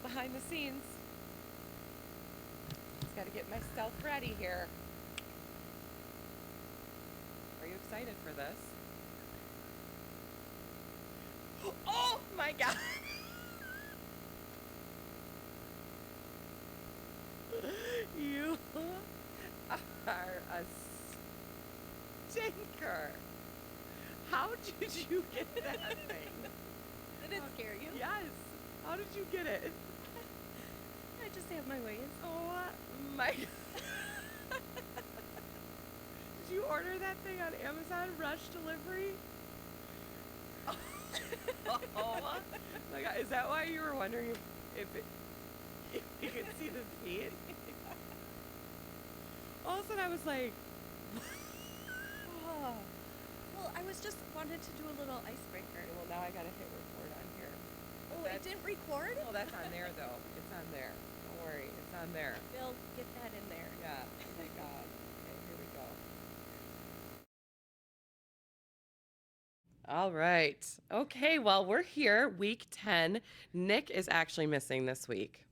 behind the scenes. Just got to get myself ready here. Are you excited for this? Oh my God! You are a stinker. How did you get that thing? Did it scare you? Yes. How did you get it? I just have my ways. Oh my God. Did you order that thing on Amazon Rush Delivery? Oh my God. Is that why you were wondering if you could see the feet? All of a sudden I was like, Oh. Well, I was just wanted to do a little icebreaker. okay, well now I gotta hit record on here. Oh, it didn't record? Oh, that's on there though. It's on there. Don't worry, it's on there. Bill, get that in there. Yeah. Oh my God. Okay, here we go. All right. Okay, well, we're here, week 10. Nick is actually missing this week.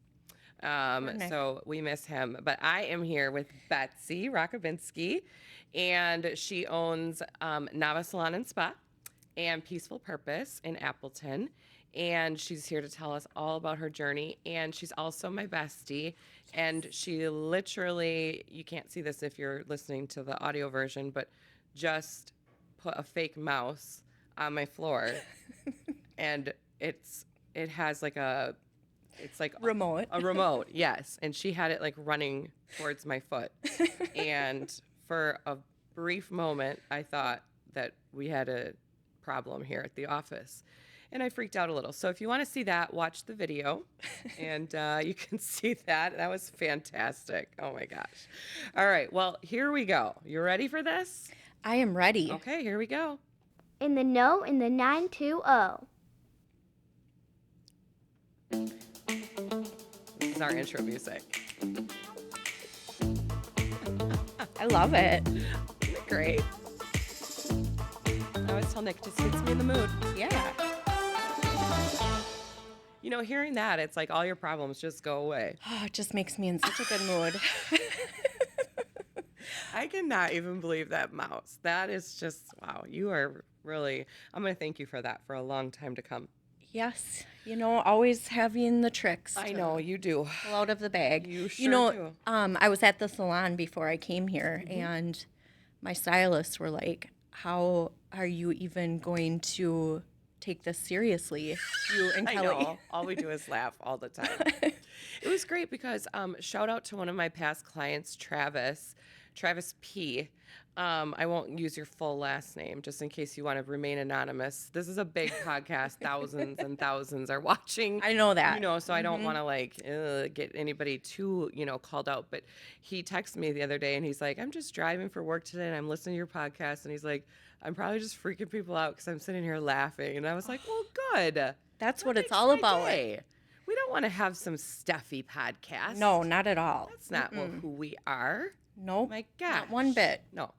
Nick. So we miss him. But I am here with Betsy Rachubinski, and she owns Nava Salon and Spa and Peaceful Purpose in Appleton. And she's here to tell us all about her journey. And she's also my bestie. And she literally, you can't see this if you're listening to the audio version, but just put a fake mouse on my floor. And it has like it's like Remote. a remote, yes. And she had it like running towards my foot. And for a brief moment, I thought that we had a problem here at the office. And I freaked out a little. So if you want to see that, watch the video. And you can see that. That was fantastic. Oh my gosh. All right. Well, here we go. You ready for this? I am ready. Okay, here we go. In the know in the 920. This is our intro music. I love it. Isn't it great? I always tell Nick, just gets me in the mood. Yeah. You know, hearing that, it's like all your problems just go away. Oh, it just makes me in such a good mood. I cannot even believe that mouse. That is just, wow, you are really, I'm going to thank you for that for a long time to come. Yes. Always having the tricks. I to know, you do. pull out of the bag. You sure do. I was at the salon before I came here, and my stylists were like, "How are you even going to take this seriously?" You and I Kelly. know. All we do is laugh all the time. It was great because shout out to one of my past clients, Travis P. I won't use your full last name just in case you want to remain anonymous. This is a big podcast. Thousands and thousands are watching. I know that. So I don't want to get anybody too, called out. But he texted me the other day and he's like, I'm just driving for work today and I'm listening to your podcast. And he's like, I'm probably just freaking people out because I'm sitting here laughing. And I was like, well, good. That's what That it's makes all my about. day. We don't want to have some stuffy podcast. No, not at all. That's not who we are. Nope. My gosh. Not one bit. No.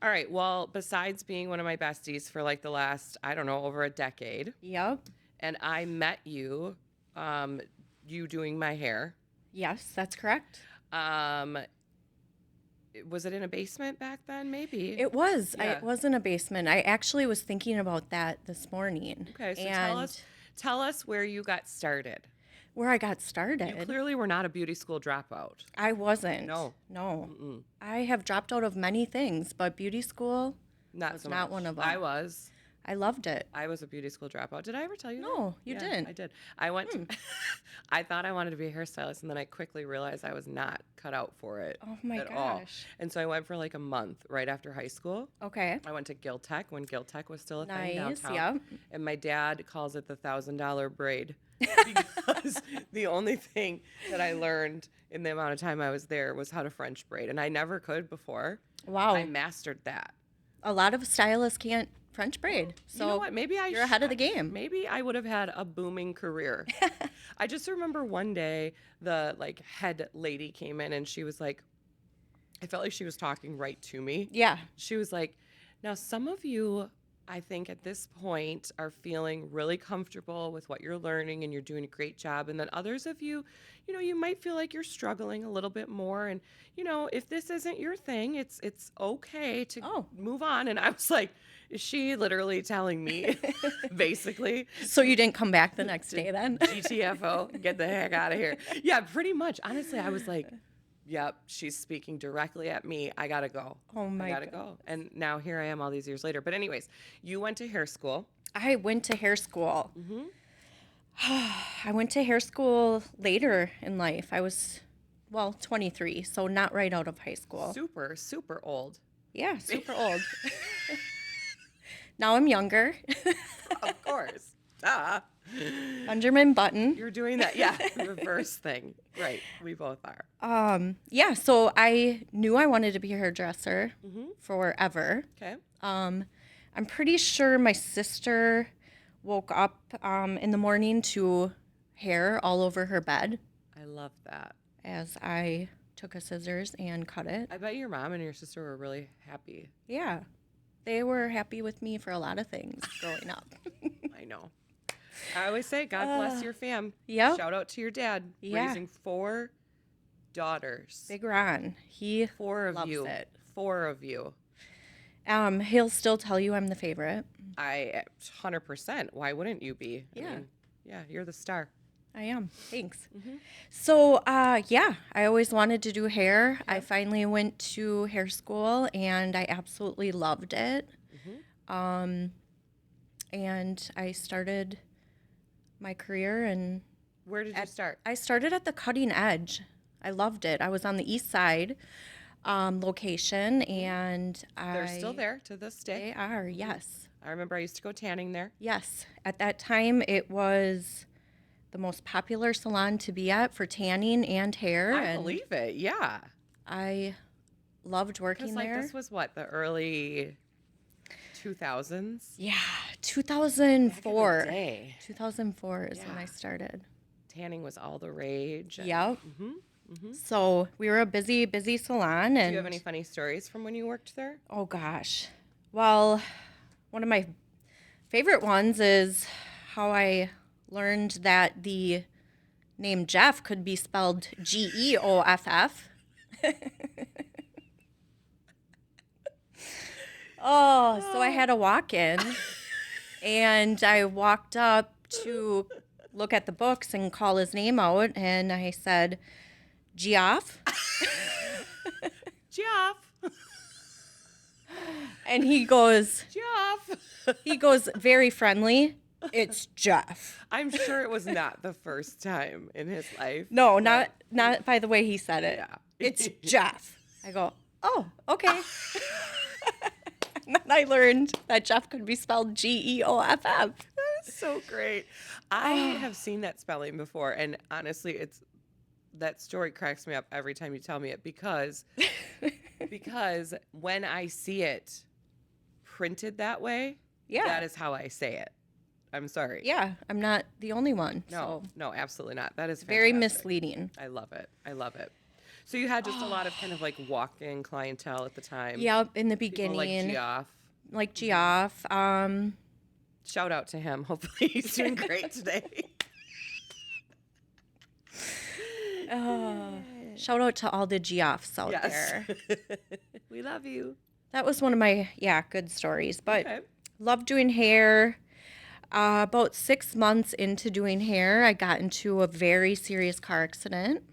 All right. Well, besides being one of my besties for like the last, I don't know, over a decade, Yep. and I met you, you doing my hair. Yes, that's correct. Was it in a basement back then? Maybe. It was. Yeah. It was in a basement. I actually was thinking about that this morning. Okay. So and tell us where you got started. where I got You started. clearly were not a beauty school dropout. I wasn't. No. No. Mm-mm. I have dropped out of many things, but beauty school, Not Was so not much. one of them. I was. I loved it. I was a beauty school dropout. Did I ever tell you that? No, you Yeah, didn't. I did. I went to, I thought I wanted to be a hairstylist, and then I quickly realized I was not cut out for it Oh my at all. gosh. And so I went for like a month right after high school. Okay. I went to Gil Tech when Gil Tech was still a thing Nice. downtown. Yep. And my dad calls it the $1,000 braid because the only thing that I learned in the amount of time I was there was how to French braid. And I never could before. Wow. I mastered that. A lot of stylists can't French braid. So You know what? Maybe you're ahead of the game. Maybe I would have had a booming career. I just remember one day the head lady came in and she was like, I felt like she was talking right to me. Yeah. She was like, now some of you I think at this point are feeling really comfortable with what you're learning and you're doing a great job. And then others of you, you might feel like you're struggling a little bit more. And, if this isn't your thing, it's okay to Oh. move on. And I was like, is she literally telling me basically So you didn't come back the next day then? GTFO, get the heck out of here? Yeah, pretty much. Honestly, I was like, yep, she's speaking directly at me. I gotta go. Oh my I gotta go. And now here I am all these years later. But anyways, you went to hair school. I went to hair school. Mm-hmm. I went to hair school later in life. I was, 23, so not right out of high school. Super, super old. Yeah, super old. Now I'm younger. Of course. Duh. Benjamin Button. You're doing that. Yeah, reverse thing. Right. We both are. Yeah, so I knew I wanted to be a hairdresser forever. Okay. I'm pretty sure my sister woke up in the morning to hair all over her bed I love that. as I took a scissors and cut it. I bet your mom and your sister were really happy. Yeah, they were happy with me for a lot of things growing up. I know. I always say, God bless your fam. Yep. Shout out to your dad. Yeah. Raising 4 daughters. Big Ron, he 4 of loves you. it. 4 of you. He'll still tell you I'm the favorite. 100%. Why wouldn't you be? Yeah. Yeah, you're the star. I am. Thanks. So, yeah, I always wanted to do hair. I finally went to hair school and I absolutely loved it. And I started my career and Where did you start? I started at the cutting edge. I loved it. I was on the east side location and They're still there to this day. They are, yes. I remember I used to go tanning there. Yes. At that time, it was the most popular salon to be at for tanning and hair. I and believe it. Yeah. I loved working Because there. this was what, the early 2000s? Yeah, 2004. Day. 2004 is when Yeah. I started. Tanning was all the rage. Yep. So we were a busy, busy salon. And Do you have any funny stories from when you worked there? oh gosh. Well, one of my favorite ones is how I learned that the name Jeff could be spelled Geoff. Oh, so I had a walk-in, and I walked up to look at the books and call his name out, and I said, Geoff. Jeff. And he goes Jeff. very friendly, it's Jeff. I'm sure it was not the first time in his life. No, not by the way he said it. Yeah. It's Jeff. I go, oh, okay. And then I learned that Jeff could be spelled Geoff. That's so great. I have seen that spelling before, and honestly, that story cracks me up every time you tell me it because when I see it printed that way, Yeah. that is how I say it. I'm sorry. Yeah, I'm not the only one. No, So no, absolutely not. That is very fantastic. misleading. I love it. I love it. So you had just a lot of kind of like walk-in clientele at the time. Yep, in the People beginning. like Geoff. Like Geoff. Shout out to him. Hopefully he's doing great today. Shout out to all the Geoffs out Yes. there. We love you. That was one of my, good stories. But Okay. loved doing hair. About 6 months into doing hair, I got into a very serious car accident.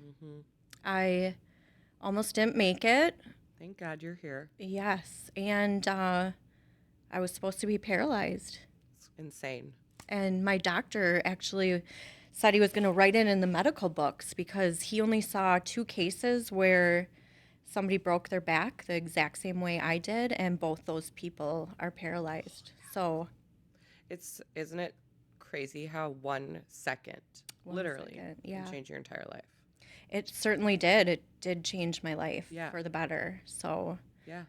I almost didn't make it. Thank God you're here. Yes. And I was supposed to be paralyzed. It's insane. And my doctor actually said he was going to write it in the medical books because he only saw 2 cases where somebody broke their back the exact same way I did, and both those people are paralyzed. So Isn't it crazy how 1 second, 1 literally, second, yeah. can change your entire life? it certainly did. It did change my life Yeah. for the better. So Yeah.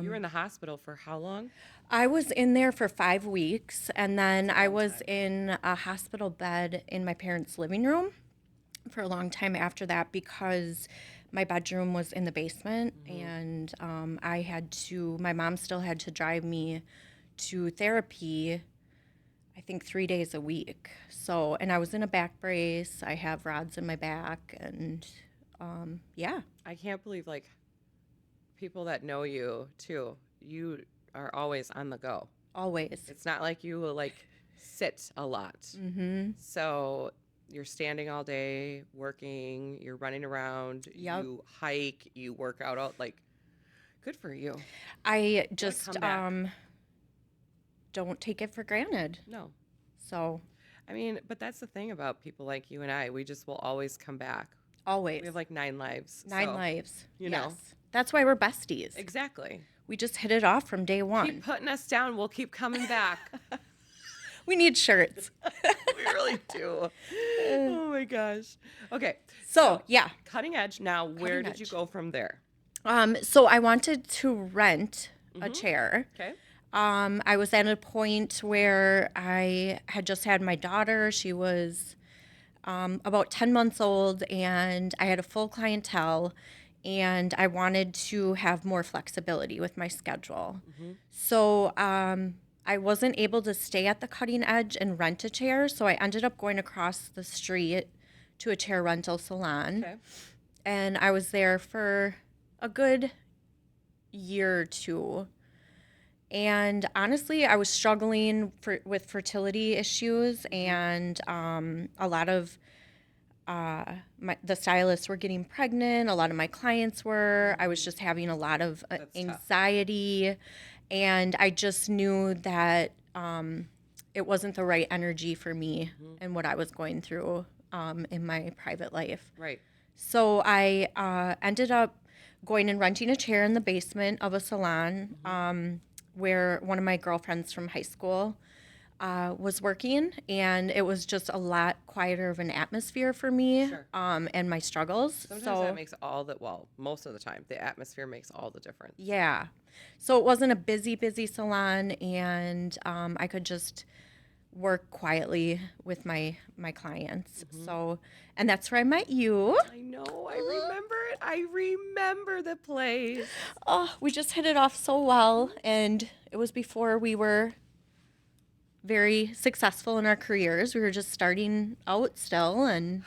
You were in the hospital for how long? I was in there for 5 weeks, and then I was in a hospital bed in my parents' living room for a long time after that because my bedroom was in the basement, and my mom still had to drive me to therapy, I think 3 days a week. So, and I was in a back brace. I have rods in my back, and yeah, I can't believe like people that know you too. You are always on the go. always. It's not like you will like sit a lot. Mm-hmm. So you're standing all day, working, you're running around, Yep. you hike, you work out all like good for you. I just comeback. don't take it for granted. No. So, I mean, but that's the thing about people like you and I. We just will always come back. always. We have like 9 lives. 9 so, lives. you yes. know. That's why we're besties. Exactly. We just hit it off from day one. Keep putting us down. We'll keep coming back. We need shirts. We really do. Oh my gosh. Okay. So, yeah. Cutting edge. Now, where Cutting did you edge. go from there? So I wanted to rent a chair. Okay. I was at a point where I had just had my daughter. She was about 10 months old, and I had a full clientele, and I wanted to have more flexibility with my schedule. So I wasn't able to stay at the cutting edge and rent a chair, so I ended up going across the street to a chair rental salon. Okay. And I was there for a good year or two. And honestly, I was struggling with fertility issues, and a lot of the stylists were getting pregnant. A lot of my clients were. I was just having a lot of That's tough. anxiety, and I just knew that it wasn't the right energy for me and what I was going through in my private life. Right. So I ended up going and renting a chair in the basement of a salon where one of my girlfriends from high school was working, and it was just a lot quieter of an atmosphere for me Sure. and my struggles. Sometimes that makes most of the time, the atmosphere makes all the difference. Yeah. So it wasn't a busy salon, and I could just work quietly with my clients. So, and that's where I met you. I know. I remember it. I remember the place. Oh, we just hit it off so well, and it was before we were very successful in our careers. We were just starting out still, and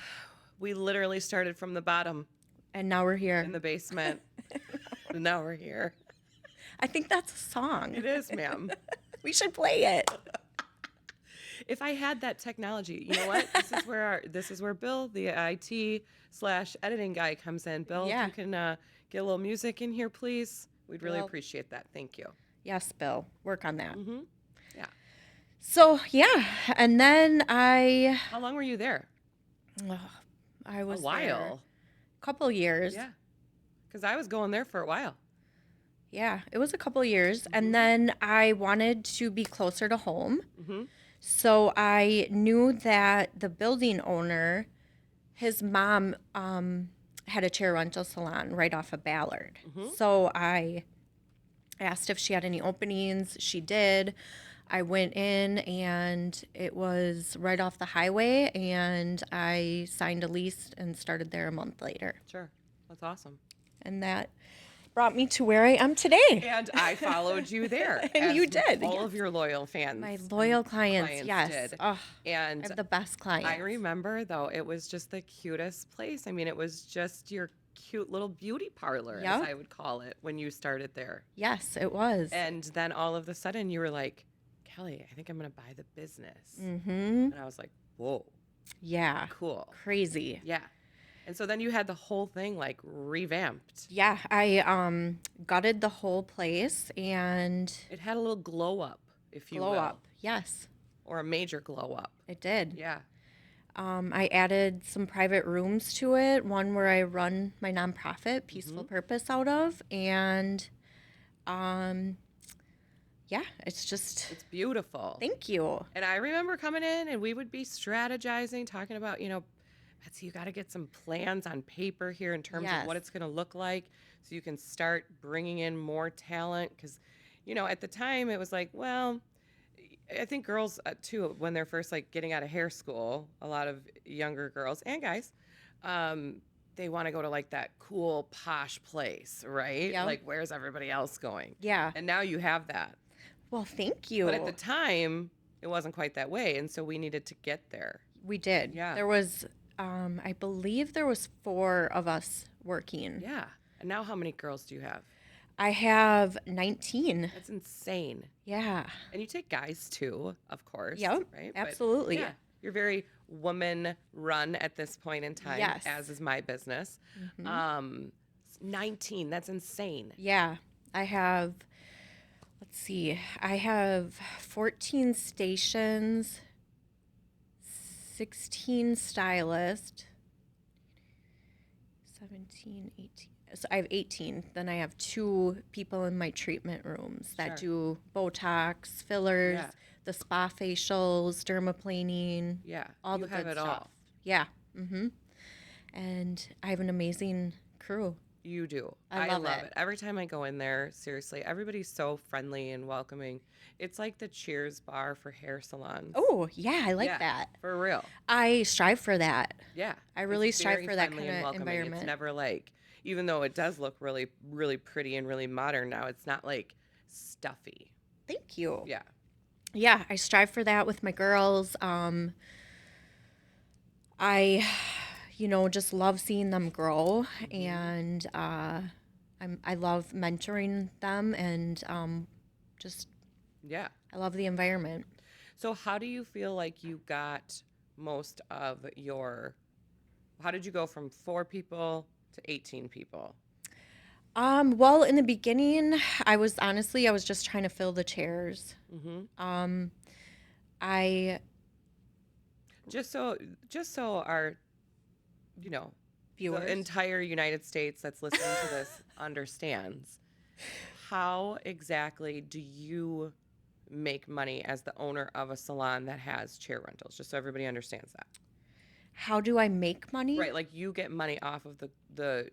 We literally started from the bottom now we're here. in the basement. And now we're here. I think that's a song. It is, ma'am. We should play it. If I had that technology, you know what? This is where Bill, the IT/editing guy, comes in. Bill, Yeah. if you can get a little music in here, please. We'd really Bill. appreciate that. Thank you. Yes, Bill. Work on that. Yeah. So, yeah. And then I How long were you there? was A there while. a couple years. Yeah. Because I was going there for a while. Yeah, it was a couple years. And then I wanted to be closer to home. So I knew that the building owner, his mom had a chair rental salon right off of Ballard. So I asked if she had any openings. She did. I went in, and it was right off the highway, and I signed a lease and started there a month later. Sure. That's awesome. And that brought me to where I am today. And I followed you there. And as you did, All yes. of your loyal fans. My loyal clients, clients yes. did. Oh, And I have the best clients. I remember, though, it was just the cutest place. I mean, it was just your cute little beauty parlor, Yep. as I would call it, when you started there. Yes, it was. And then all of a sudden you were like, Kelly, I think I'm going to buy the business. Mm-hmm. And I was like, whoa, Yeah. cool. Crazy. Yeah. And so then you had the whole thing like revamped. Yeah, I gutted the whole place and It had a little glow up, if you glow will. up. Yes, Or a major glow up. it did. Yeah. I added some private rooms to it, one where I run my nonprofit, Peaceful Purpose, out of. And yeah, it's just, It's beautiful. thank you. And I remember coming in and we would be strategizing, talking about, Betsy, you got to get some plans on paper here in terms of what Yes. it's going to look like so you can start bringing in more talent. Because, at the time it was like, well, I think girls too, when they're first like getting out of hair school, a lot of younger girls and guys, they want to go to like that cool posh place, right? Yeah. Like, where's everybody else going? Yeah. And now you have that. Well, thank you. But at the time, it wasn't quite that way. And so we needed to get there. We did. Yeah. There was, I believe there was 4 of us working. Yeah. And now how many girls do you have? I have 19. That's insane. Yeah. And you take guys too, of course. Yep. Right? Absolutely. But yeah, you're very woman run at this point in time, Yes. as is my business. Mhm. 19, that's insane. Yeah. I have, let's see, I have 14 stations, 16 stylists, 17, 18. So I have 18. Then I have 2 people in my treatment rooms that do Botox, fillers, Yeah. the spa facials, dermaplaning, Yeah. all you the have good it stuff. all. Yeah. And I have an amazing crew. You do. I love it. it. Every time I go in there, seriously, everybody's so friendly and welcoming. It's like the Cheers bar for hair salons. Oh, yeah, I like Yeah, that. For real. I strive for that. Yeah. I really It's strive very for that friendly kind and of welcoming. environment. It's never like, even though it does look really, really pretty and really modern now, it's not like stuffy. Thank you. Yeah. Yeah, I strive for that with my girls. I, just love seeing them grow, and I love mentoring them, and just Yeah. I love the environment. So how do you feel like you got most of how did you go from 4 people to 18 people? Well, in the beginning, I was just trying to fill the chairs. Mm-hmm. I Just so our, the viewers. entire United States that's listening to this understands, how exactly do you make money as the owner of a salon that has chair rentals? Just so everybody understands that. How do I make money? Right, like you get money off of the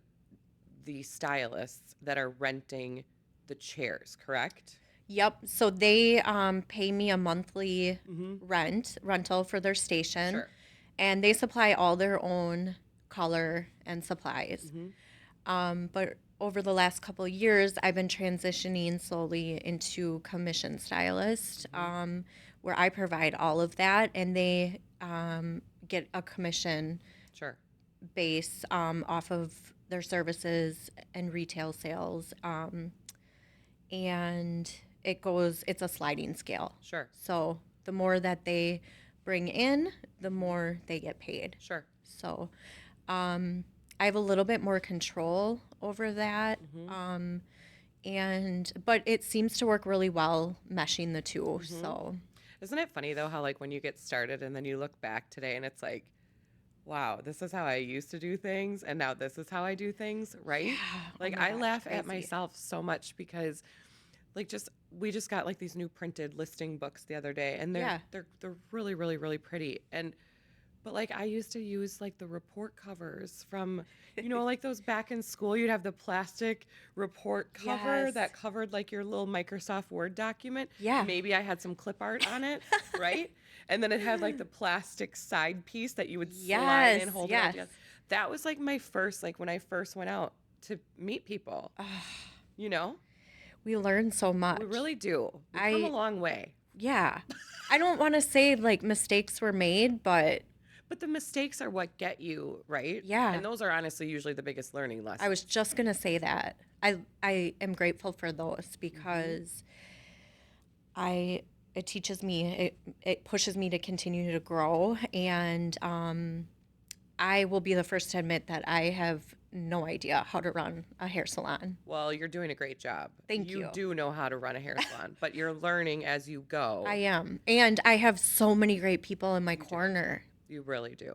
stylists that are renting the chairs, correct? Yep. So they pay me a monthly Mm-hmm. rental for their station, Sure. and they supply all their own color and supplies. But over the last couple of years, I've been transitioning slowly into commission stylist, where I provide all of that, and they get a commission Sure. base off of their services and retail sales. And it's a sliding scale. Sure. So the more that they bring in, the more they get paid. Sure. So I have a little bit more control over that. But it seems to work really well meshing the two. So Isn't it funny though how like when you get started and then you look back today and it's like, wow, this is how I used to do things and now this is how I do things, right? Yeah. Like Oh my I gosh, laugh at crazy. myself so much because like we just got like these new printed listing books the other day and Yeah. they're really really really pretty but like I used to use like the report covers from like those back in school you'd have the plastic report cover Yes. that covered like your little Microsoft Word document. Yeah. Maybe I had some clip art on it, right? And then it had like the plastic side piece that you would slide and Yes, hold it yes. all together. That was like my first, like when I first went out to meet people. You know, We learn so much. we really do. We've come a long way. Yeah. I don't want to say like mistakes were made, but But the mistakes are what get you, right? Yeah. And those are honestly usually the biggest learning lessons. I was just going to say that. I am grateful for those because it teaches me, it pushes me to continue to grow. And I will be the first to admit that I have no idea how to run a hair salon. Well, you're doing a great job. Thank you. You do know how to run a hair salon, but you're learning as you go. I am. And I have so many great people in my corner You really do.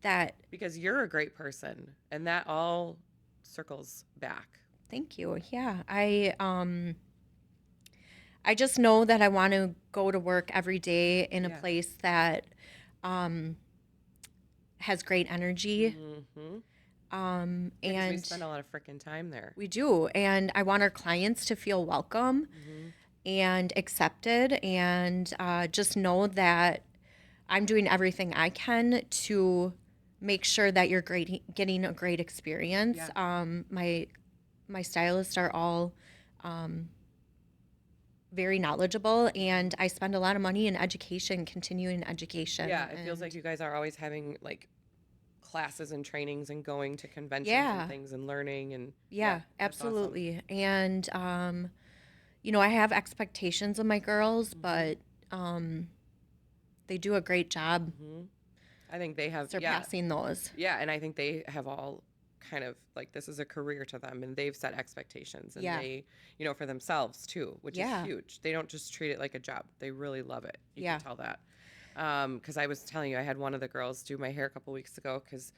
that, Because you're a great person, and that all circles back. thank you. Yeah. I just know that I want to go to work every day in a Yeah. place that has great energy. Mm-hmm. And we spend a lot of freaking time there. we do. And I want our clients to feel welcome and accepted, and just know that I'm doing everything I can to make sure that you're getting a great experience. Yeah. My stylists are all very knowledgeable, and I spend a lot of money in education, continuing education. Yeah, it feels and like you guys are always having like classes and trainings and going to conventions and yeah, things and learning and yeah, that's awesome. absolutely. And I have expectations of my girls, Hmm. but they do a great job Hmm. I think they have, surpassing those. yeah, and I think they have all kind of like this is a career to them and they've set expectations and Yeah, they, for themselves too, which is yeah, huge. They don't just treat it like a job. They really love it. You can yeah. tell that. Because I was telling you, I had one of the girls do my hair a couple weeks ago because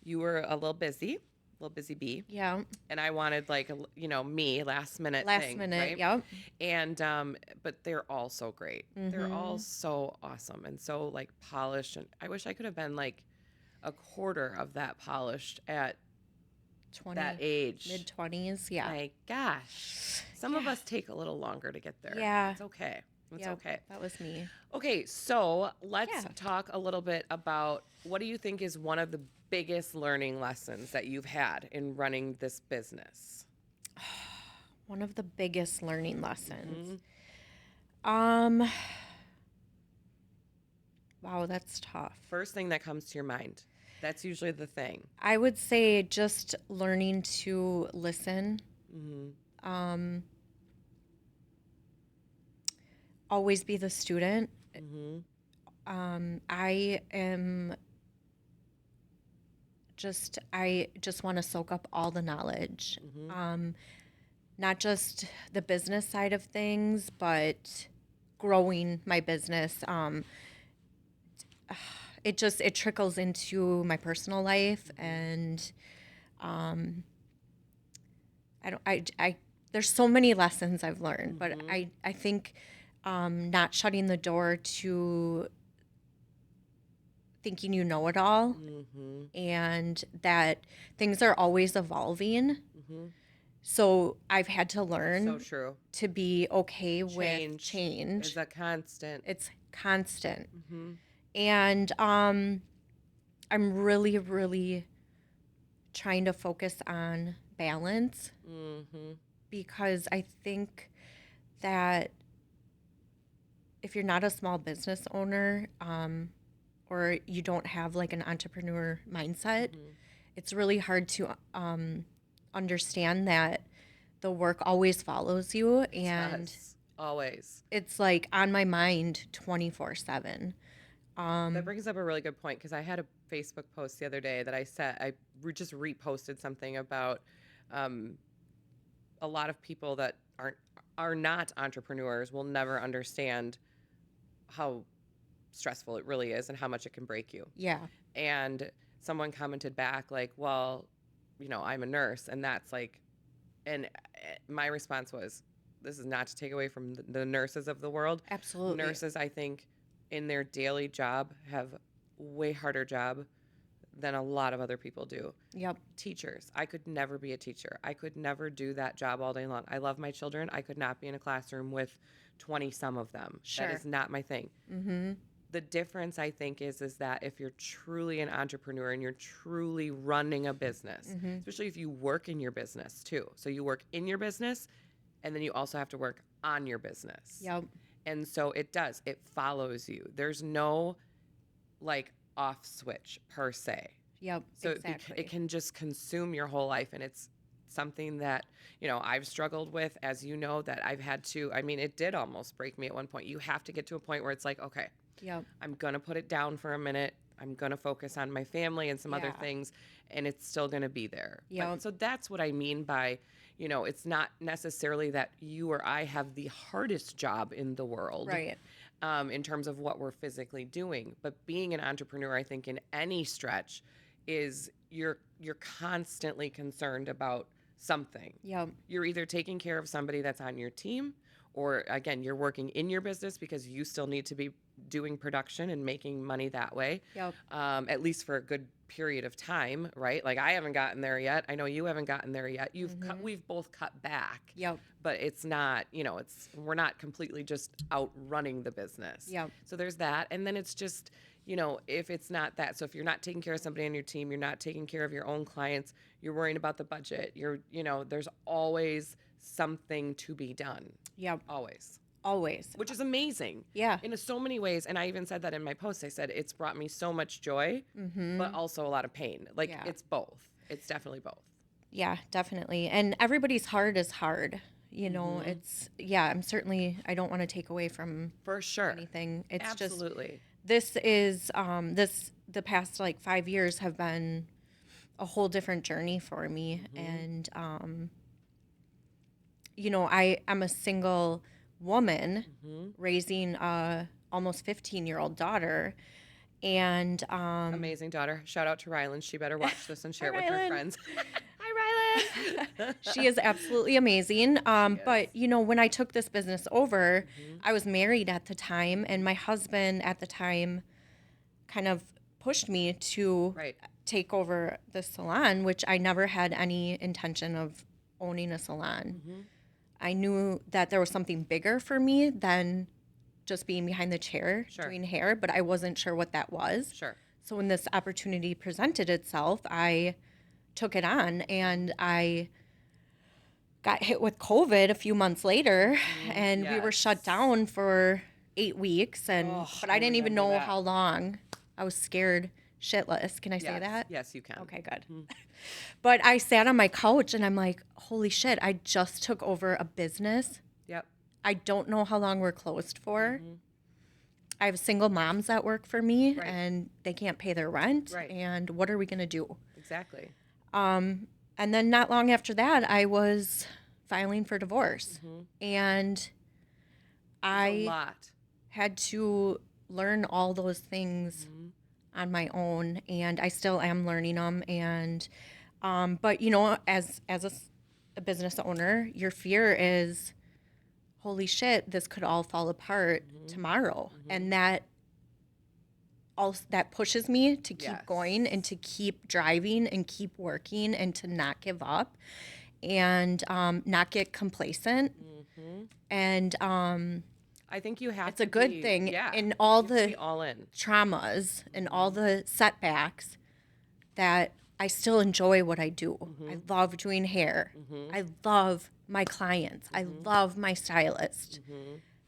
you were a little busy bee, Yeah. and I wanted like me last minute Last thing, minute. right? Yep. And but they're all so great. They're all Mm-hmm. so awesome and so like polished. And I wish I could have been like a quarter of that polished at that 20, age. mid-20s. Yeah. My gosh, some of Yeah. us take a little longer to get there. Yeah. It's okay. It's Yep. okay. That was me. Okay, so let's Yeah. talk a little bit about what do you think is one of the biggest learning lessons that you've had in running this business? One of the biggest learning lessons. Mhm. Um, wow, that's tough. First thing that comes to your mind. That's usually the thing. I would say just learning to listen. Hmm. Um, always be the student. Hmm. I just want to soak up all the knowledge. Hmm. Not just the business side of things, but growing my business. It trickles into my personal life, and I there's so many lessons I've learned, but Hmm. I think not shutting the door to thinking you know it all, Hmm. and that things are always evolving. Hmm. So I've had to So learn true. to be okay with Change is change. a constant. It's constant. Hmm. And I'm really, really trying to focus on balance, Hmm. because I think that if you're not a small business owner, or you don't have like an entrepreneur mindset, Hmm. it's really hard to understand that the work always follows you, It and does. Always. it's like on my mind 24/7. That brings up a really good point because I had a Facebook post the other day that just reposted something about um, a lot of people that are not entrepreneurs will never understand how stressful it really is and how much it can break you. Yeah. And someone commented back like, "Well, I'm a nurse," and that's like, and my response was, "This is not to take away from the nurses of the world. Absolutely. Nurses, I think, in their daily job have way harder job than a lot of other people do. Yep. Teachers, I could never be a teacher. I could never do that job all day long. I love my children. I could not be in a classroom with 20 some of them. That Sure. is not my thing. Mm-hmm. The difference I think is that if you're truly an entrepreneur and you're truly running a business, Mm-hmm. especially if you work in your business too. So you work in your business and then you also have to work on your business. Yep. And so it follows you. There's no like off switch per se. Yep. So Exactly. it can just consume your whole life. And it's something that, I've struggled with, as you know, that I've had to, I mean, it did almost break me at one point. You have to get to a point where it's like, okay, Yep. I'm going to put it down for a minute. I'm going to focus on my family and some other Yeah. things, and it's still going to be there. Yep. So that's what I mean by, it's not necessarily that you or I have the hardest job in the world, Right. in terms of what we're physically doing. But being an entrepreneur, I think, in any stretch, is you're constantly concerned about something. Yep. You're either taking care of somebody that's on your team, or again, you're working in your business because you still need to be doing production and making money that way, Yep. at least for a good period of time, right? Like I haven't gotten there yet. I know you haven't gotten there yet. We've both cut back, Yep. but it's not, we're not completely just outrunning the business. Yep. So there's that. And then it's just, if it's not that, so if you're not taking care of somebody on your team, you're not taking care of your own clients, you're worrying about the budget, there's always something to be done. Yep. Always. Always. which is amazing. Yeah. In so many ways. And I even said that in my post. I said it's brought me so much joy, but also a lot of pain. Like Yeah. it's both. It's definitely both. Yeah, definitely. And everybody's hard is hard. You know, I don't want to take away from For sure. anything. It's Absolutely. this is the past like 5 years have been a whole different journey for me. And you know, I'm a single woman raising a almost 15-year-old daughter. And Amazing daughter. Shout out to Rylan. She better watch this and share it with her Rylan. friends. Hi, Rylan. She is absolutely amazing. But, you know, when I took this business over, I was married at the time, and my husband at the time kind of pushed me to Right. take over the salon, which I never had any intention of owning a salon. I knew that there was something bigger for me than just being behind the chair Sure. doing hair, but I wasn't sure what that was. Sure. So when this opportunity presented itself, I took it on, and I got hit with COVID a few months later, and we were shut down for 8 weeks, and but I didn't even know remember that. how long. I was scared shitless. Can I say Yes. that? Yes, you can. Okay, good. But I sat on my couch and I'm like, holy shit, I just took over a business. Yep. I don't know how long we're closed for. I have single moms that work for me, Right. and they can't pay their rent. Right. And what are we going to do? Exactly. And then not long after that, I was filing for divorce. And A I lot. had to learn all those things on my own, and I still am learning them. And but you know, as a business owner, your fear is, holy shit, this could all fall apart tomorrow, and that pushes me to keep Yes. going and to keep driving and keep working and to not give up and not get complacent. And I think you have it's to a good be- thing Yeah. in all You have to be the all in. traumas and all the setbacks that I still enjoy what I do. I love doing hair. I love my clients. I love my stylist.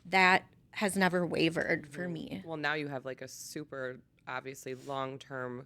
That has never wavered for me. Well, now you have like a super obviously long-term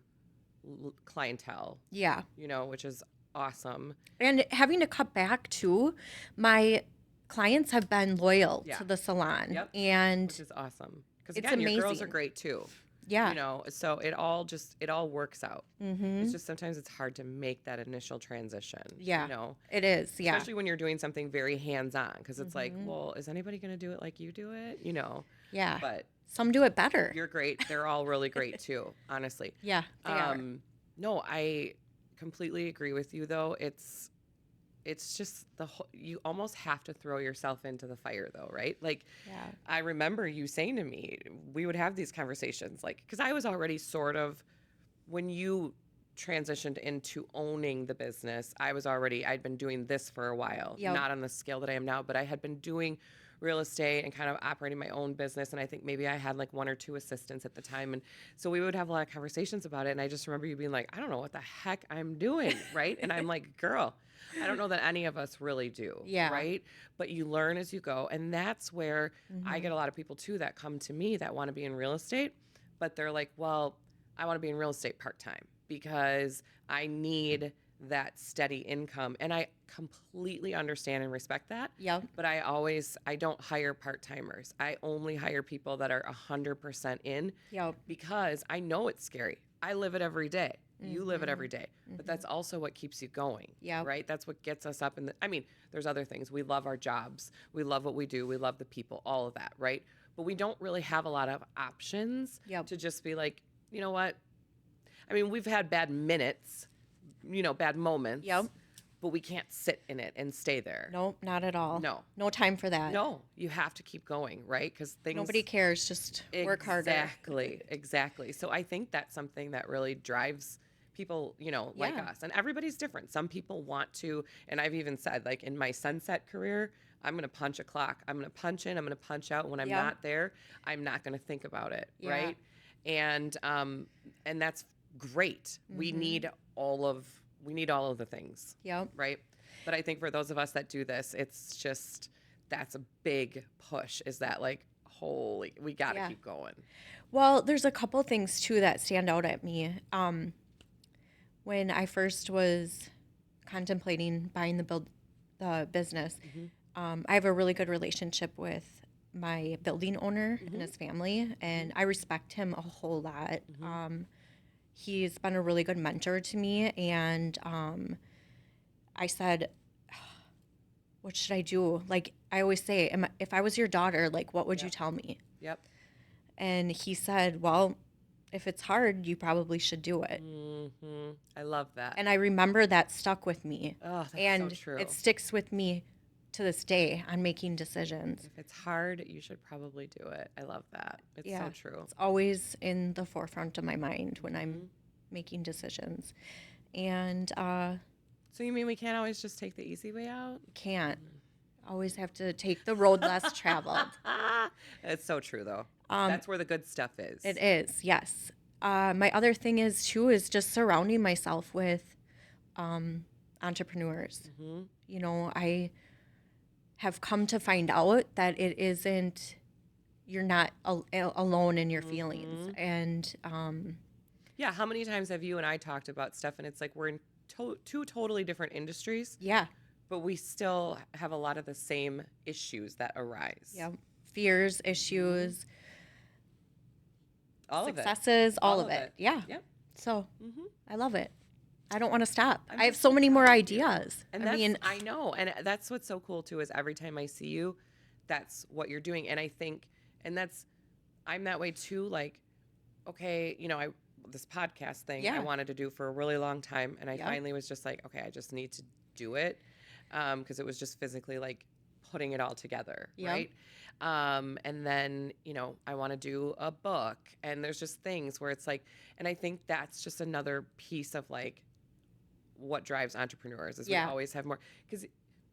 clientele, Yeah. you know, which is awesome. And having to cut back too, my clients have been loyal Yeah. to the salon. Yep. And Which is awesome. Because It's again, your girls are amazing. great too. yeah. You know, so it all works out. It's just sometimes it's hard to make that initial transition. Yeah. You know, It is. Yeah. especially when you're doing something very hands-on, because it's like, well, is anybody going to do it like you do it? You know, Yeah. but Some do it better. you're great. They're all really great too, honestly. Yeah. They are. No, I completely agree with you though. It's just you almost have to throw yourself into the fire though, right? Like Yeah. I remember you saying to me, we would have these conversations like cuz I was already sort of when you transitioned into owning the business, I'd been doing this for a while, Yep. not on the scale that I am now, but I had been doing real estate and kind of operating my own business. And I think maybe I had like one or two assistants at the time. And so we would have a lot of conversations about it. And I just remember you being like, I don't know what the heck I'm doing. Right. And I'm like, girl, I don't know that any of us really do. Yeah. Right. But you learn as you go. And that's where I get a lot of people too that come to me that want to be in real estate, but they're like, well, I want to be in real estate part-time because I need that steady income. And I completely understand and respect that. Yep. But I don't hire part-timers. I only hire people that are 100% in Yep. because I know it's scary. I live it every day. You live it every day. But that's also what keeps you going. Yep. Right? That's what gets us up I mean, there's other things. We love our jobs. We love what we do. We love the people, all of that, right? But we don't really have a lot of options Yep. to just be like, you know what? I mean, we've had bad minutes, bad moments. Yep. But we can't sit in it and stay there. Nope, not at all. No. No time for that. No, you have to keep going, right? Because things. Nobody cares. Just work harder. Exactly. So I think that's something that really drives people, like Yeah. us. And everybody's different. Some people want to, and I've even said, like in my sunset career, I'm going to punch a clock. I'm going to punch in. I'm going to punch out. When I'm Yeah. not there, I'm not going to think about it, Yeah. right? And that's great. We need all of the things, Yep. right? But I think for those of us that do this, it's just that's a big push, is that like, holy, we got to Yeah. keep going. Well, there's a couple things too that stand out at me. When I first was contemplating buying the business, I have a really good relationship with my building owner and his family, and I respect him a whole lot. He's been a really good mentor to me, and I said, what should I do? Like I always say, if I was your daughter, like what would you tell me? Yep. And he said, well, if it's hard, you probably should do it. I love that. And I remember that stuck with me. Oh, that's and so true. it sticks with me to this day on making decisions. If it's hard, you should probably do it. I love that. It's so true. It's always in the forefront of my mind when I'm making decisions. And So you mean we can't always just take the easy way out? can't. Always have to take the road less traveled. It's so true, though. That's where the good stuff is. It is, yes. My other thing is just surrounding myself with entrepreneurs. You know, I have come to find out that it isn't, you're not alone in your feelings. And Yeah, how many times have you and I talked about stuff, and it's like we're in two totally different industries, yeah, but we still have a lot of the same issues that arise. yeah, fears, issues, All of it. successes, all of it. Yeah. Yep. So I love it. I don't want to stop. I'm I have just so so many more proud of you. ideas. And I that's, mean, I know. And that's what's so cool, too, is every time I see you, that's what you're doing. And I think, and that's, I'm that way, too. Like, okay, you know, this podcast thing I Yeah. wanted to do for a really long time. And I Yep. finally was just like, okay, I just need to do it. Because it was just physically like putting it all together. Yep. Right. And then, you know, I want to do a book, and there's just things where it's like, and I think that's just another piece of like what drives entrepreneurs is Yeah. we always have more. Because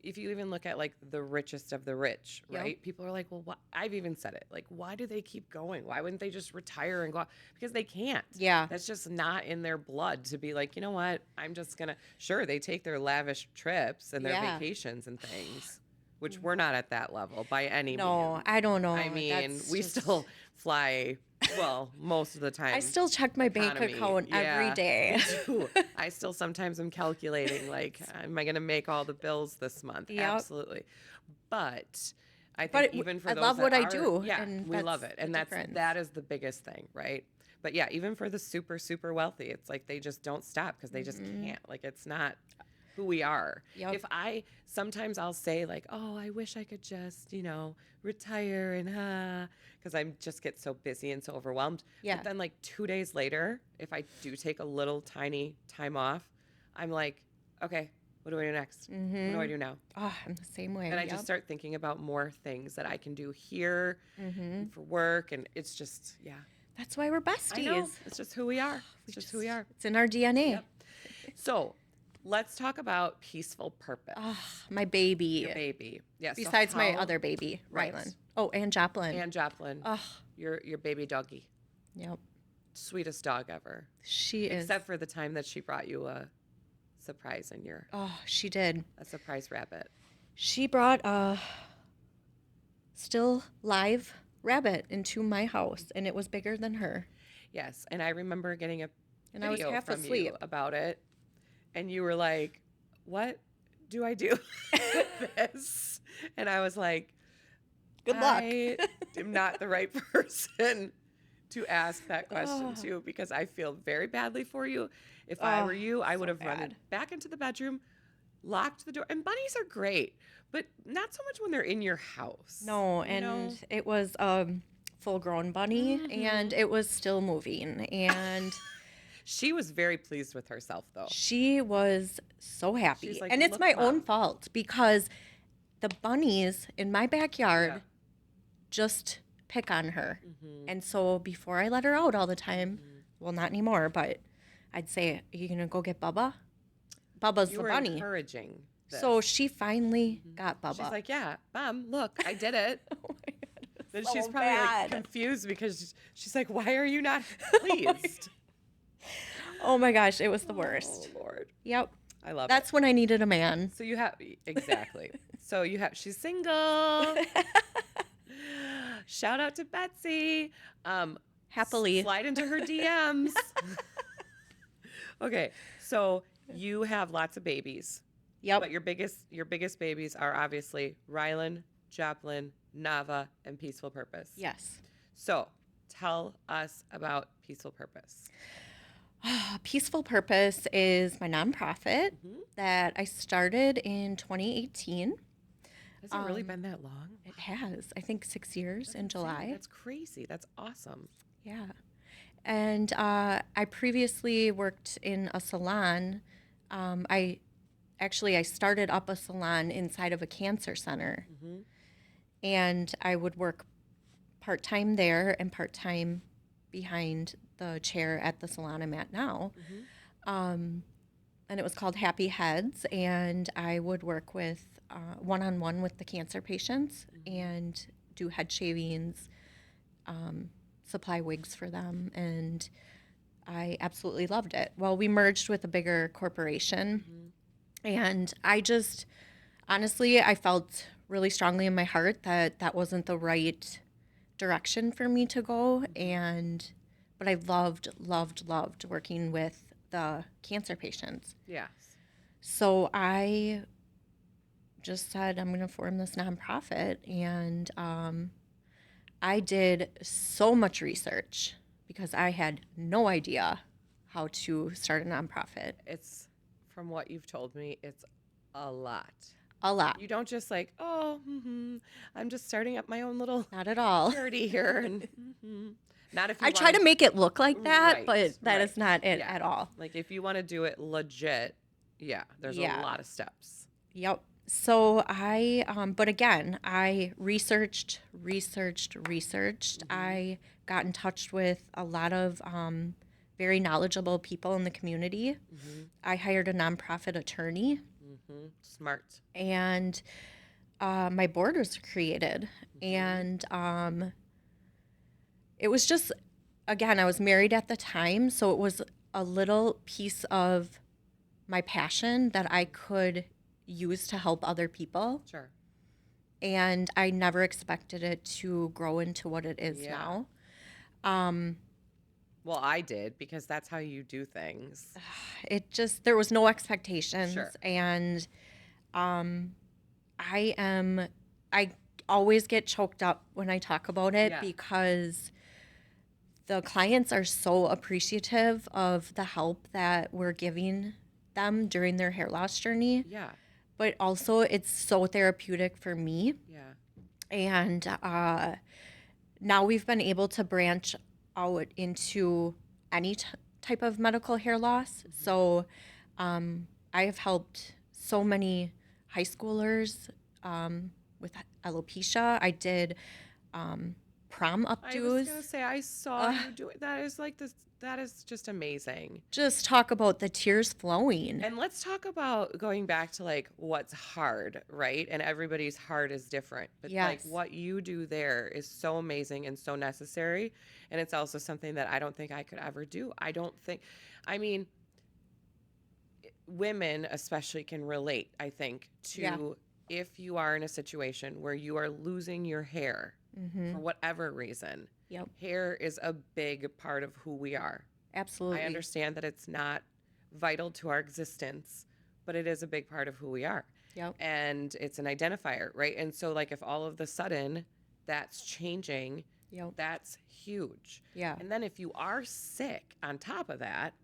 if you even look at like the richest of the rich, Yep. right? People are like, well, I've even said it. Like, why do they keep going? Why wouldn't they just retire and go out? Because they can't. Yeah. That's just not in their blood to be like, you know what? I'm just going to, sure, they take their lavish trips and their Yeah. vacations and things, which we're not at that level by any no, means. I don't know. I mean, That's we just- still fly, well, most of the time. I still check my bank economy. account every Yeah, day. me too. I still sometimes am calculating, like, am I going to make all the bills this month? Yep. Absolutely. But I think But even for I those love that what I are- do, yeah, and we love that's it, and the difference. that is the biggest thing, right? But yeah, even for the super wealthy, it's like they just don't stop because they just can't. Like, it's not who we are. Yep. If sometimes I'll say like, oh, I wish I could just, you know, retire and because I just get so busy and so overwhelmed. Yeah. But then like 2 days later, if I do take a little tiny time off, I'm like, okay, what do I do next? What do I do now? Oh, I'm the same way. And I Yep. just start thinking about more things that I can do here for work. And it's just, yeah. That's why we're besties. I know. It's just who we are. It's just who we are. It's in our DNA. Yep. So let's talk about peaceful purpose. Oh, my baby. Your baby. Yes. Besides my other baby, Right. Rylan. Oh, and Joplin. And Joplin. Oh, Your baby doggy. yep. Sweetest dog ever. She is. Except for the time that she brought you a surprise in Oh, she did. a surprise rabbit. She brought a still live rabbit into my house, and it was bigger than her. Yes. And I remember getting a And I was video half from asleep. you about it. And you were like, what do I do with this? And I was like, Good luck. I am not the right person to ask that question Oh. to, because I feel very badly for you. If I Oh, were you, I would so have run bad. back into the bedroom, locked the door. And bunnies are great, but not so much when they're in your house. No, you and know? it was a full-grown bunny, and it was still moving, and She was very pleased with herself, though. she was so happy. She's like, and it's "Look, my own Mom." fault because the bunnies in my backyard Yeah. just pick on her. Mm-hmm. And so before I let her out all the time, well, not anymore, but I'd say, are you going to go get Bubba? Bubba's You the were bunny. encouraging this. So she finally got Bubba. She's like, yeah, Mom, look, I did it. oh my God, it's Then so she's probably bad. like confused because she's like, why are you not pleased? Oh my gosh, it was the worst. Oh, Lord. Yep. I love That's it. when I needed a man. So you have exactly. So you have she's single. Shout out to Betsy. Happily. Slide into her DMs. Okay, so you have lots of babies, Yep. but your biggest babies are obviously Rylan, Joplin, Nava, and Peaceful Purpose. Yes. So tell us about Peaceful Purpose. Peaceful Purpose is my nonprofit Mhm. that I started in 2018. Has it really been that long? It has, I think, 6 years in Insane. July. That's crazy. That's awesome. Yeah. And I previously worked in a salon. I started up a salon inside of a cancer center, Mm-hmm. and I would work part time there and part time behind the chair at the salon I'm at now. Mm-hmm. And it was called Happy Heads, and I would work with one on one with the cancer patients and do head shavings, supply wigs for them, and I absolutely loved it. Well, we merged with a bigger corporation, and I just honestly, I felt really strongly in my heart that that wasn't the right direction for me to go, but I loved working with the cancer patients. Yes. So I just said I'm going to form this nonprofit, and I did so much research because I had no idea how to start a nonprofit. It's from what you've told me, it's a lot. A lot. You don't just like, oh, I'm just starting up my own little Not at all. charity here, and not if you I try to make it look like that, Right, but that right. is not it Yeah. at all. like if you want to do it legit, yeah, there's a Yeah. lot of steps. Yep. So but again, I researched. I got in touch with a lot of very knowledgeable people in the community. I hired a nonprofit attorney, Smart. and my board was created. And it was just, again, I was married at the time, so it was a little piece of my passion that I could use to help other people. Sure. And I never expected it to grow into what it is Yeah. now. Well, I did because that's how you do things. It just, there was no expectations. Sure. And I always get choked up when I talk about it Yeah. because the clients are so appreciative of the help that we're giving them during their hair loss journey. Yeah. But also, it's so therapeutic for me. Yeah. And now we've been able to branch out into any type of medical hair loss. So I have helped so many high schoolers with alopecia. I did prom I was updos. gonna say I saw you do it. That is like this. That is just amazing. Just talk about the tears flowing. And let's talk about going back to like what's hard, right? And everybody's heart is different. But like Yes. what you do there is so amazing and so necessary. And it's also something that I don't think I could ever do. I mean, women especially can relate, I think, to Yeah. if you are in a situation where you are losing your hair for whatever reason. Yep, Hair is a big part of who we are. absolutely. I understand that it's not vital to our existence, but it is a big part of who we are. Yep. And it's an identifier, right? And so, like, if all of the sudden that's changing, Yep. that's huge. Yeah. And then if you are sick on top of that,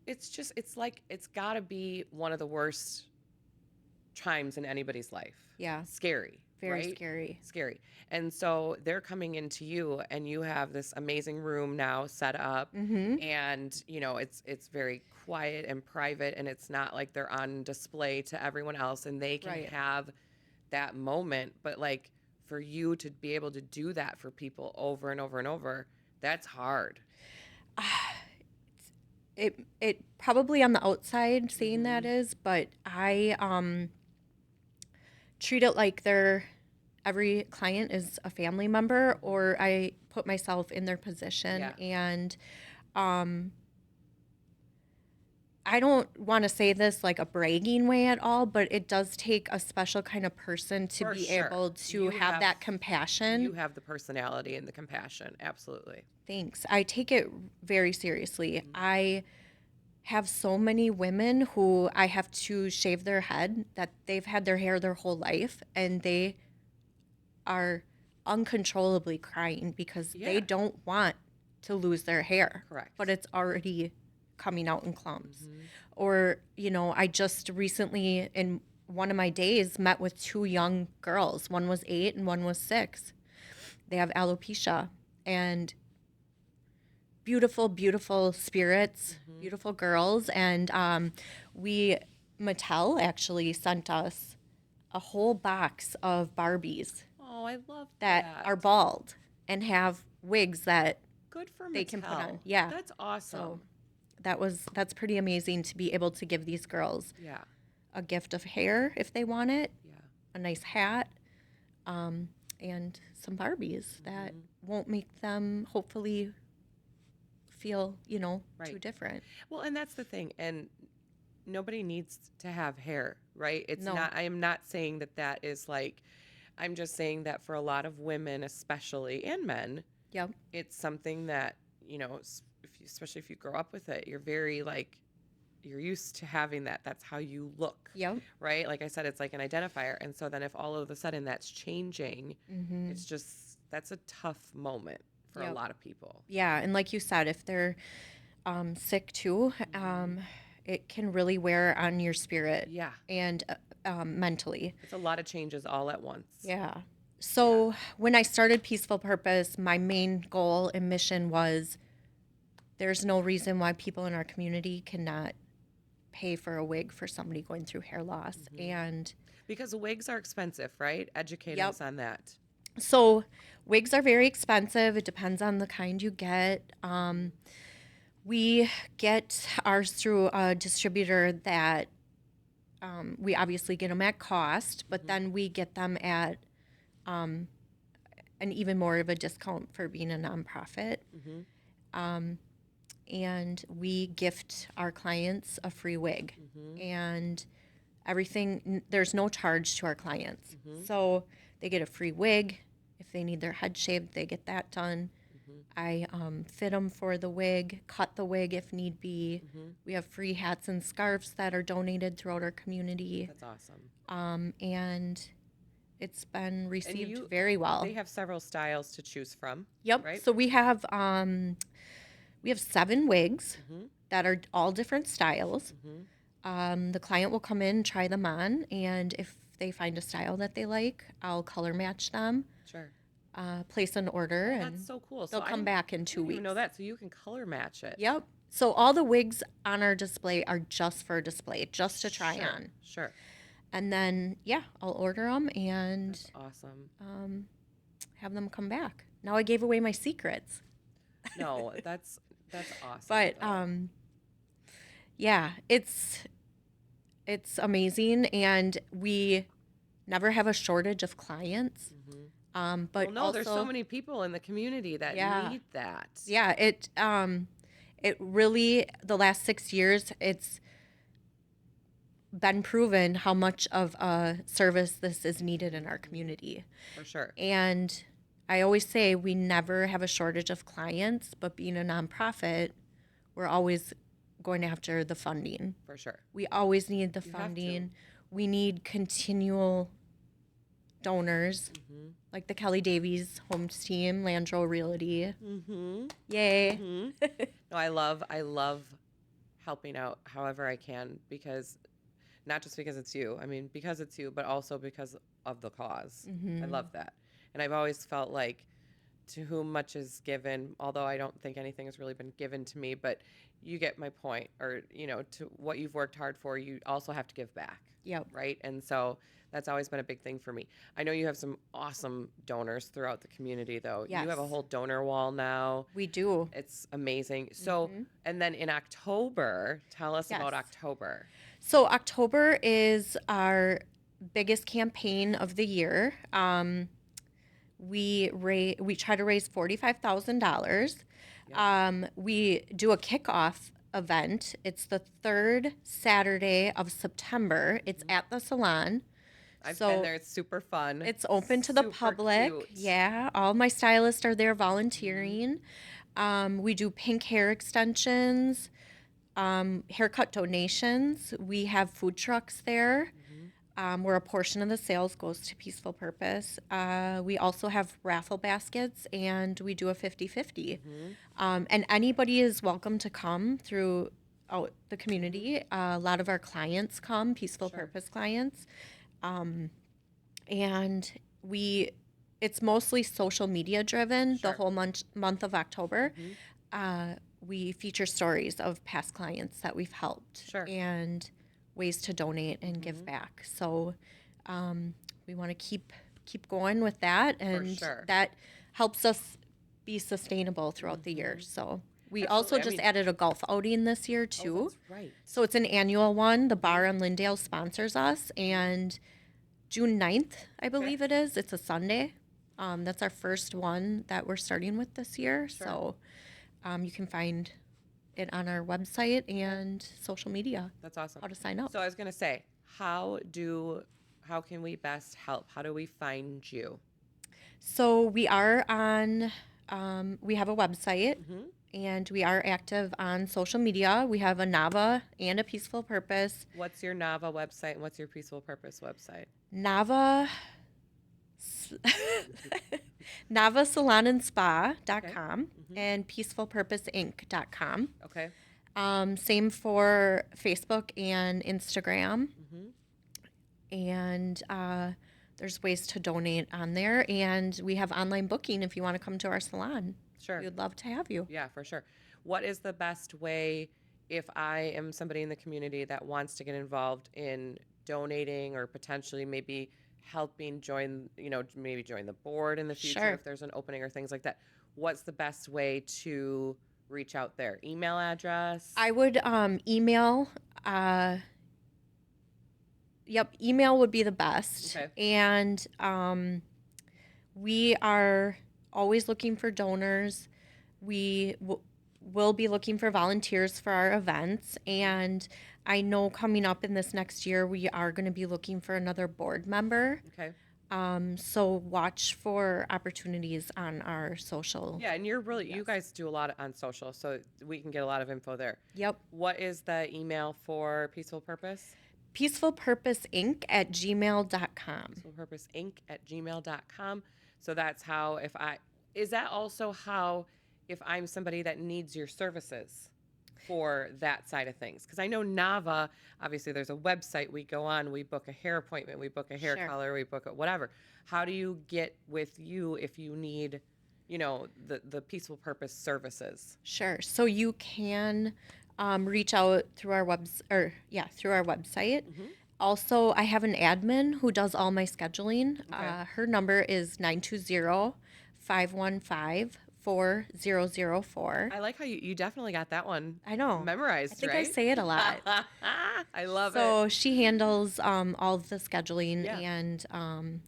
it's like, it's got to be one of the worst times in anybody's life. Yeah. Scary. Very right? scary. Scary. And so they're coming into you and you have this amazing room now set up and it's very quiet and private and it's not like they're on display to everyone else and they can Right. have that moment, but like for you to be able to do that for people over and over and over, that's hard. It probably on the outside saying that is, but I treat it like every client is a family member, or I put myself in their position. Yeah. And I don't want to say this like a bragging way at all, but it does take a special kind of person to For be sure. able to You have that You compassion. have the personality and the compassion. Absolutely. Thanks. I take it very seriously. Mm-hmm. I have so many women who I have to shave their head that they've had their hair their whole life and they are uncontrollably crying because Yeah. they don't want to lose their hair. Correct. But it's already coming out in clumps. Mm-hmm. Or, I just recently in one of my days met with two young girls. One was 8 and one was 6. They have alopecia and beautiful, beautiful spirits, beautiful girls. And Mattel actually sent us a whole box of Barbies Oh, I love that that. are bald and have wigs that Good for they Mattel. can put on. Yeah. That's awesome. That's pretty amazing to be able to give these girls Yeah. a gift of hair if they want it, Yeah. a nice hat, and some Barbies that won't make them hopefully feel, too Right. different. Well, and that's the thing. And nobody needs to have hair, right? It's No. not, I am not saying that that is like, I'm just saying that for a lot of women, especially, and men, Yep. it's something that, especially if you grow up with it, you're very like, you're used to having that. That's how you look, Yep. right? Like I said, it's like an identifier. And so then if all of a sudden that's changing, it's just, that's a tough moment for a Yep. lot of people. Yeah, and like you said, if they're sick too, it can really wear on your spirit Yeah. and mentally. It's a lot of changes all at once. Yeah. So when I started Peaceful Purpose, my main goal and mission was there's no reason why people in our community cannot pay for a wig for somebody going through hair loss. And Because wigs are expensive, right? Educate Yep. us on that. so wigs are very expensive. It depends on the kind you get. We get ours through a distributor that we obviously get them at cost, but then we get them at an even more of a discount for being a nonprofit. And we gift our clients a free wig. And everything, there's no charge to our clients. So they get a free wig. If they need their head shaved, they get that done. I fit them for the wig, cut the wig if need be. We have free hats and scarves that are donated throughout our community. That's awesome. And it's been received you- very well. They have several styles to choose from. Yep. Right? So we have 7 wigs that are all different styles. The client will come in, try them on, and if they find a style that they like, I'll color match them, Sure. place an order, and That's so cool. they'll I come didn't- back in I 2 didn't weeks. even know that. So you can color match it. Yep. So all the wigs on our display are just for display, just to try Sure. on. Sure. And then, I'll order them and That's awesome. have them come back. Now I gave away my secrets. No, that's awesome. But though. it's amazing, and we never have a shortage of clients. But well, no, also, there's so many people in the community that Yeah. need that. Yeah, it really, the last 6 years, it's been proven how much of a service this is needed in our community. For sure. And I always say we never have a shortage of clients, but being a nonprofit, we're always going after the funding. For sure. We always need the You have to. funding. We need continual donors, like the Kelly Davies Homes Team, Landro Realty. Yay. No, I love helping out however I can, because not just because it's you. I mean, because it's you, but also because of the cause. I love that. And I've always felt like to whom much is given, although I don't think anything has really been given to me, but you get my point. Or, to what you've worked hard for, you also have to give back. Yep. Right. And so that's always been a big thing for me. I know you have some awesome donors throughout the community, though. You have a Yes. whole donor wall now. We do. It's amazing. So, and then in October, tell us about Yes. October. So October is our biggest campaign of the year. We try to raise $45,000. We do a kickoff event. It's the third Saturday of September. It's at the salon. I've So been there. It's super fun. it's open to the Super public. cute. Yeah, all my stylists are there volunteering. We do pink hair extensions, haircut donations. We have food trucks there, where a portion of the sales goes to Peaceful Purpose. We also have raffle baskets, and we do a 50-50. And anybody is welcome to come through the community. A lot of our clients come, Peaceful Purpose clients. And it's mostly social media driven the whole month of October. We feature stories of past clients that we've helped and ways to donate and give back. So we want to keep going with that, and that helps us be sustainable throughout the year. So we also just added a golf outing this year too. Oh, that's right. So it's an annual one. The bar on Lindale sponsors us, and June 9th, I believe it is. It's a Sunday. That's our first one that we're starting with this year. So you can find it on our website and social media. That's awesome. How to sign up. So I was going to say, how can we best help? How do we find you? So we are on, we have a website, and we are active on social media. We have a NAVA and a Peaceful Purpose. What's your NAVA website and what's your Peaceful Purpose website? NAVA, NavaSalonandSpa.com and PeacefulPurposeInc.com. Okay. Same for Facebook and Instagram. And there's ways to donate on there. And we have online booking if you want to come to our salon. Sure. We'd love to have you. Yeah, for sure. What is the best way if I am somebody in the community that wants to get involved in donating or potentially maybe helping join, maybe join the board in the future if there's an opening or things like that? What's the best way to reach out there? Email address? I would email. Email would be the best. Okay. And we are always looking for donors. We will be looking for volunteers for our events. And I know coming up in this next year, we are going to be looking for another board member. Okay. So watch for opportunities on our social. Yeah, and you guys do a lot on social, so we can get a lot of info there. Yep. What is the email for Peaceful Purpose? PeacefulPurposeInc@gmail.com. PeacefulPurposeInc@gmail.com. So that's how is that also how if I'm somebody that needs your services for that side of things? Because I know Nava, obviously there's a website we go on, we book a hair appointment, we book a hair color, we book a whatever. How do you get with you if you need, the Peaceful Purpose services? Sure. So you can reach out through our through our website. Also, I have an admin who does all my scheduling. Her number is 920-515-4004. I like how you definitely got that one. I know. Memorized, I think right? I say it a lot. I love it. So she handles all of the scheduling and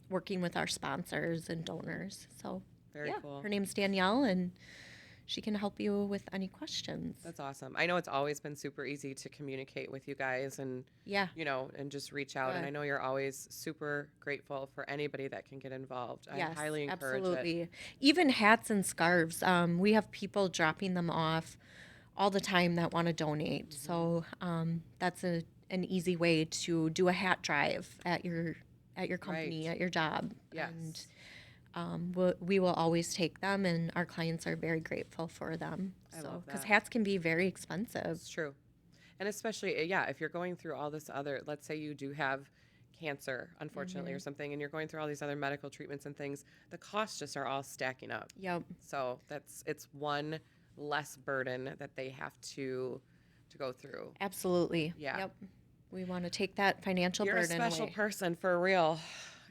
working with our sponsors and donors. So Very cool. her name's Danielle, and she can help you with any questions. That's awesome. I know it's always been super easy to communicate with you guys and, and just reach out. And I know you're always super grateful for anybody that can get involved. I highly encourage it. Even hats and scarves. We have people dropping them off all the time that want to donate. So that's an easy way to do a hat drive at your company, at your job. Yes. And we will always take them, and our clients are very grateful for them. I love because that. hats can be very expensive. It's true. And especially, if you're going through all this let's say you do have cancer, unfortunately, or something, and you're going through all these other medical treatments and things, the costs just are all stacking up. Yep. So it's one less burden that they have to go through. Absolutely. Yeah. Yep. We want to take that financial You're a burden special away. person for real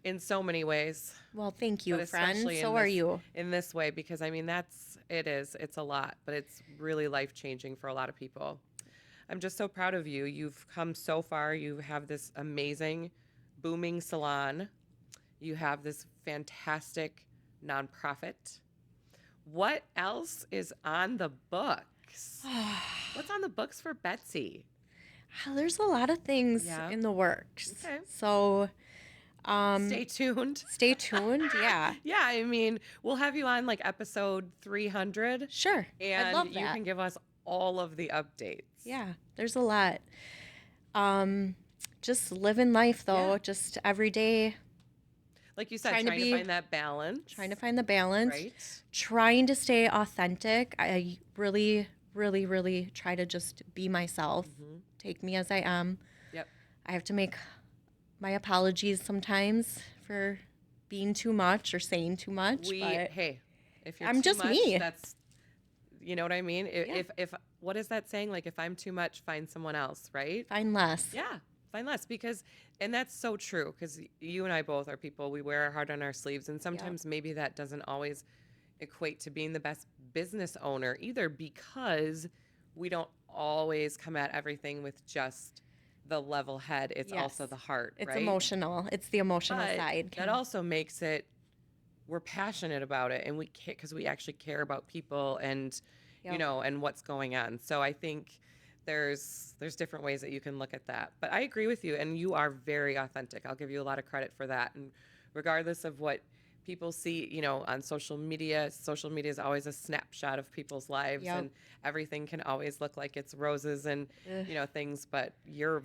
in so many ways. Well, thank you, But friend. especially So are you. in this way, because it's a lot, but it's really life-changing for a lot of people. I'm just so proud of you. You've come so far. You have this amazing, booming salon. You have this fantastic nonprofit. What else is on the book? books? What's on the books for Betsy? There's a lot of things Yeah. in the works. Okay. So Stay tuned. stay tuned. Yeah. Yeah, I mean, we'll have you on like episode 300, Sure. and I'd love you that. can give us all of the updates. Yeah. There's a lot. Just living life though, Yeah. just every day Like you said, Trying trying to to be- find that balance. trying to find the balance, Right. trying to stay authentic. I really, really, really try to just be myself, take me as I am. Yep. I have to make my apologies sometimes for being too much or saying too much. but Hey, if you're I'm too just much, me. that's, you know what I mean? If what is that saying? Like, if I'm too much, find someone else, right? find less. Yeah, find less and that's so true because you and I both are people, we wear our heart on our sleeves, and sometimes maybe that doesn't always equate to being the best business owner either, because we don't always come at everything with just the level head. It's also Yes. the heart, It's right? emotional. It's the emotional But side. that also makes it, we're passionate about it, and we care because we actually care about people and Yep. and what's going on. So I think there's different ways that you can look at that. But I agree with you, and you are very authentic. I'll give you a lot of credit for that. And regardless of what people see, on social media is always a snapshot of people's lives, Yep. and everything can always look like it's roses and Ugh. things, but you're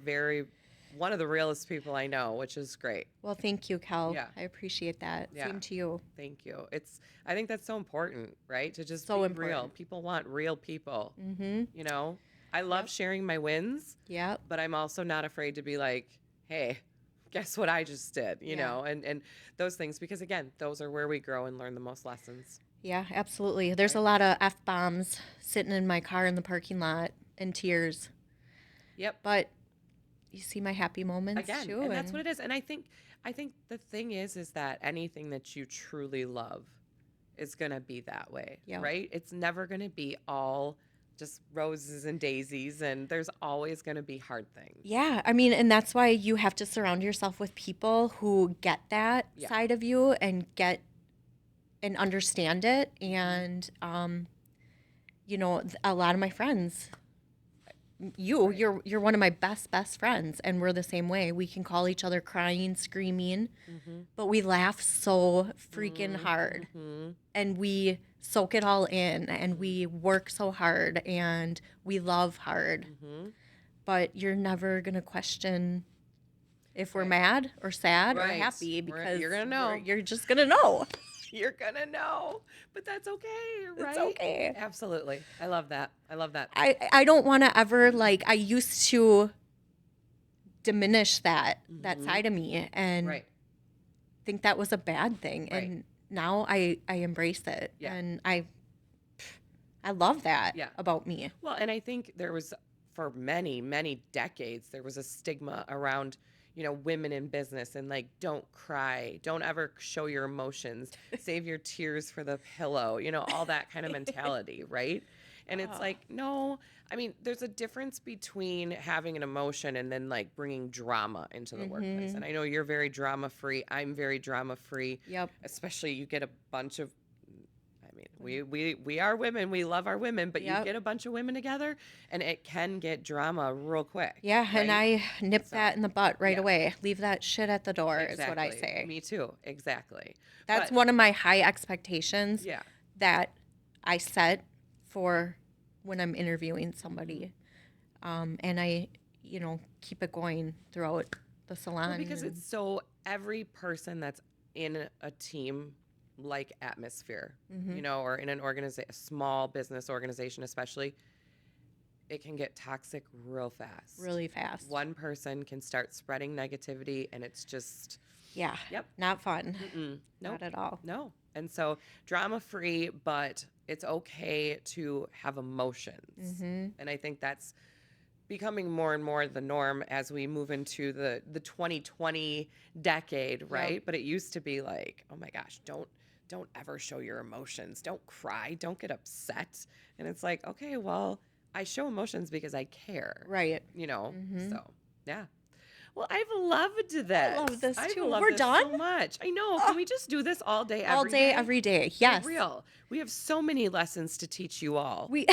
one of the realest people I know, which is great. Well, thank you, Cal. Yeah. I appreciate that. Yeah. Same to you. Thank you. I think that's so important, right? To just So be real. important. People want real people. Mm-hmm. I love sharing my wins, Yep. but I'm also not afraid to be like, hey, guess what I just did, Yeah. and those things, because again, those are where we grow and learn the most lessons. Yeah, absolutely. There's a lot of F-bombs sitting in my car in the parking lot and tears. Yep. But you see my happy moments Again, too. and that's what it is. And I think the thing is that anything that you truly love is going to be that way, Yep. right? It's never going to be all just roses and daisies, and there's always going to be hard things. Yeah, I mean, and that's why you have to surround yourself with people who get that Yeah. side of you and get and understand it. And, a lot of my friends, you're one of my best friends, and we're the same way. We can call each other crying, screaming, but we laugh so freaking hard, and we soak it all in, and we work so hard, and we love hard. But you're never gonna question if we're mad or sad or Right. happy, because You're gonna know. You're just gonna know. You're gonna know, but that's okay, right? It's okay. Absolutely. I love that. I don't want to ever, like, I used to diminish that side of me and Right. think that was a bad thing. Right. And now I embrace it. Yeah. And I love that Yeah. about me. Well, and I think there was, for many, many decades, there was a stigma around, women in business, and like, don't cry, don't ever show your emotions, save your tears for the pillow, all that kind of mentality, right? And it's like, no, I mean, there's a difference between having an emotion and then like bringing drama into the workplace. And I know you're very drama free. I'm very drama free. Yep. Especially you get a bunch of, we are women. We love our women, but you Yep. get a bunch of women together and it can get drama real quick. Yeah. And right? I nip that in the butt right yeah. away. Leave that shit at the door is what I Exactly. say. Me too. Exactly. That's But- one of my high expectations Yeah. that I set for when I'm interviewing somebody. And I, keep it going throughout the salon. Well, because and- it's so, every person that's in a team like atmosphere, or in an a small business organization, especially, it can get toxic real fast. really fast. One person can start spreading negativity, and it's just, Yeah. Yep. Not fun. nope, Not at all. no. And so drama free, but it's okay to have emotions. And I think that's becoming more and more the norm as we move into the 2020 decade, right? But it used to be like, oh my gosh, don't ever show your emotions. Don't cry. Don't get upset. And it's like, okay, well, I show emotions because I care. Right. So yeah. Well, I've loved this. I love this I've too. loved We're this done? so much. I know. Can we just do this all day, All day, every day. Yes. For real. We have so many lessons to teach you all. We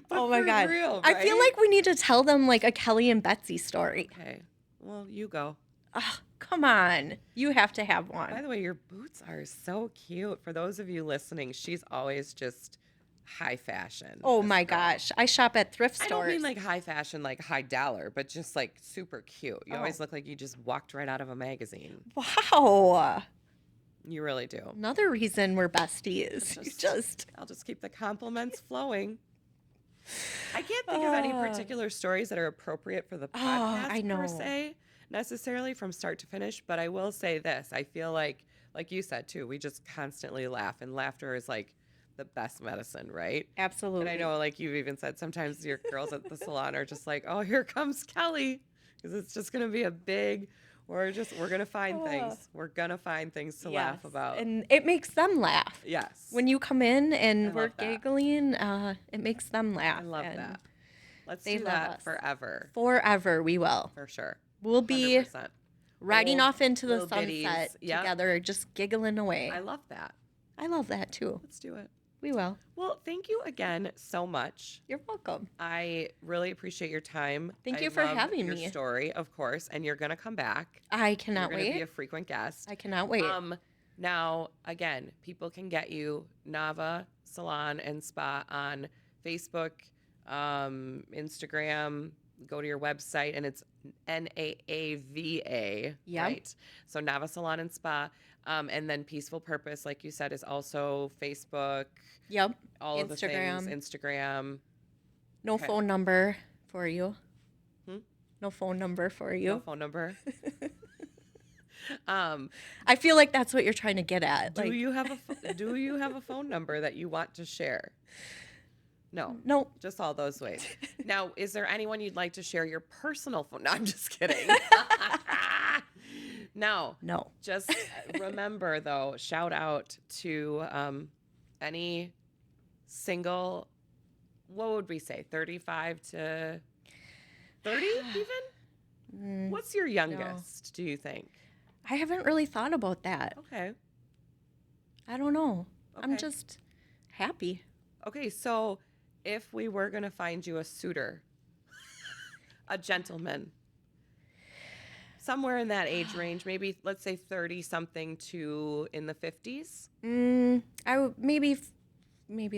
But Oh my for God. real, I feel right? like we need to tell them like a Kelly and Betsy story. Okay. Well, you go. Oh, come on. You have to have By one. the way, your boots are so cute. For those of you listening, she's always just high fashion. Oh this my girl. gosh. I shop at thrift I stores. don't mean like high fashion, like high dollar, but just like super cute. You always Oh. look like you just walked right out of a magazine. Wow. You really do. Another reason we're besties. You just I'll just keep the compliments flowing. I can't think of any particular stories that are appropriate for the podcast I per know. se, necessarily from start to finish. But I will say this: I feel like you said too, we just constantly laugh, and laughter is like the best medicine, right? absolutely. And I know, like you've even said, sometimes your girls at the salon are just like, "Oh, here comes Kelly," because it's just gonna be a big. We're gonna find things. We're gonna find things to laugh Yes, about. and it makes them laugh. Yes. When you come in I and we're love that. giggling, it makes them laugh. I love and that. Let's they do love that us. forever. Forever we will. For sure. We'll be 100%. riding Old off into the little biddies. sunset Yep. together, just giggling away. I love that. I love that too. Let's do it. We will. Well, thank you again so much. You're welcome. I really appreciate your time. Thank I you for love having your me. story, of course, and you're gonna come back. I You're cannot gonna be wait. a frequent guest. I cannot wait. Now again, people can get you Nava Salon and Spa on Facebook, Instagram. Go to your website, and it's NAAVA, Yep. right? So Nava Salon and Spa, and then Peaceful Purpose, like you said, is also Facebook. Yep. All of the things, Instagram. Instagram. No Okay. phone number for you. Hmm? No phone number for No you. phone number. I feel like that's what you're trying to get at. Do you have a phone number that you want to share? No. Nope. Just all those ways. Now, is there anyone you'd like to share your personal phone? No, I'm just kidding. No. No. Just remember, though, shout out to any single, what would we say, 35 to 30 even? What's your youngest, do you think? I haven't really thought about that. Okay. I don't know. I'm Okay. just happy. Okay, so if we were going to find you a suitor, a gentleman, somewhere in that age range, maybe let's say 30 something to in the 50s. I would maybe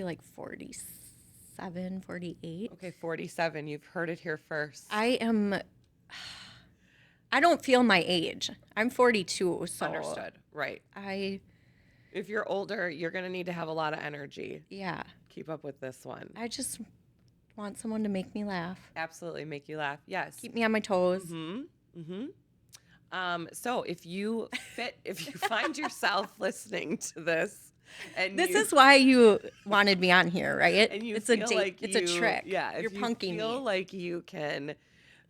like 47, 48. Okay, 47. You've heard it here first. I don't feel my age. I'm 42, so Understood. Right. If you're older, you're going to need to have a lot of energy. Yeah. Keep up with this one. I just want someone to make me laugh. Absolutely make you laugh. Yes. Keep me on my toes. So if you find yourself listening to this, and This is why you wanted me on here, right? and you It's a feel date. like It's a you- trick. Yeah, if You're you punking feel me. like you can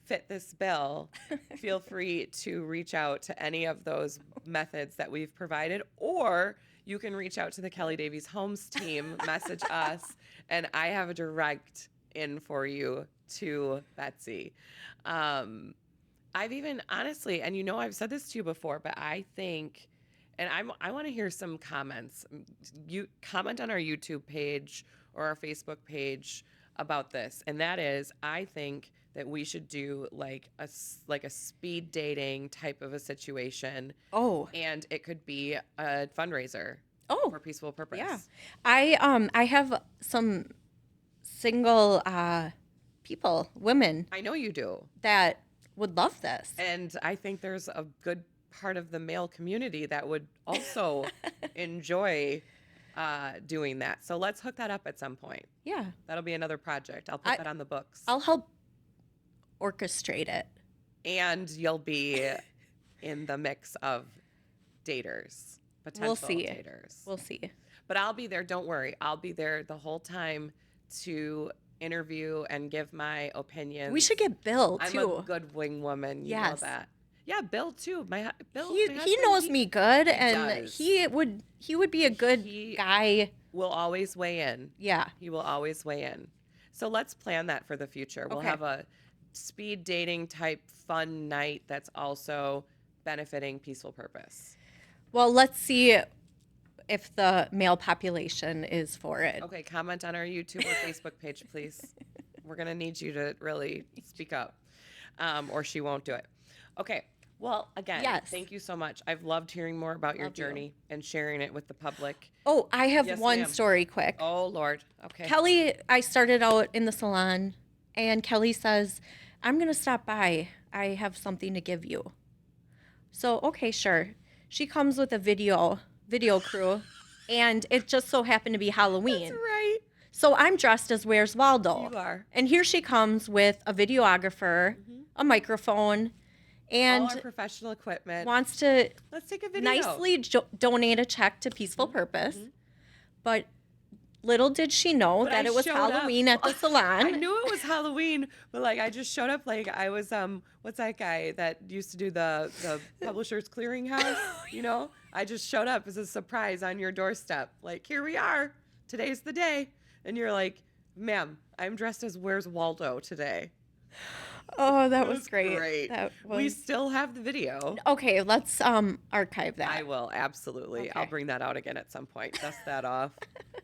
fit this bill, feel free to reach out to any of those methods that we've provided, or you can reach out to the Kelly Davies Homes team, message us, and I have a direct in for you to Betsy. I've even honestly, and I've said this to you before, but I think, and I want to hear some comments. You comment on our YouTube page or our Facebook page about this, and that is, I think that we should do like a speed dating type of a situation, Oh. and it could be a fundraiser Oh. for Peaceful Purpose. Yeah. I have some single people, women I know you do. that would love this. And I think there's a good part of the male community that would also enjoy doing that. So let's hook that up at some point. Yeah. That'll be another project. I'll put that on the books. I'll help orchestrate it. And you'll be in the mix of daters, potential see. daters. We'll see. But I'll be there. Don't worry. I'll be there the whole time to interview and give my opinions. We should get Bill I'm too. a good wing woman. You know Yes. that. Yeah, Bill too. Bill. He my he husband, knows me good, and does. he would be a good guy. Will always weigh in. Yeah. He will always weigh in. So let's plan that for the future. We'll Okay. have a speed dating type fun night that's also benefiting Peaceful Purpose. Well, let's see if the male population is for it. Okay, comment on our YouTube or Facebook page, please. We're going to need you to really speak up, or she won't do it. Okay. Well, again, Yes. thank you so much. I've loved hearing more about your Love you. journey and sharing it with the public. Oh, I have Yes, one ma'am. story quick. Oh, Lord. Okay. Kelly, I started out in the salon, and Kelly says, I'm going to stop by. I have something to give you. So, okay, sure. She comes with a video crew, and it just so happened to be Halloween. That's right. So I'm dressed as Where's Waldo. You are. And here she comes with a videographer, a microphone, All and our professional equipment. wants to Let's take a video. nicely donate a check to Peaceful Purpose. But little did she know But that I it was showed up. Halloween at the salon. I knew it was Halloween, but like I just showed up like I was what's that guy that used to do the Publishers Clearinghouse, you know? I just showed up as a surprise on your doorstep. Like, here we are. Today's the day. And you're like, "Ma'am, I'm dressed as Where's Waldo today." Oh, that It was great. That We was... still have the video. Okay, let's archive that. I will, absolutely. I'll Okay. bring that out again at some point. Dust that off.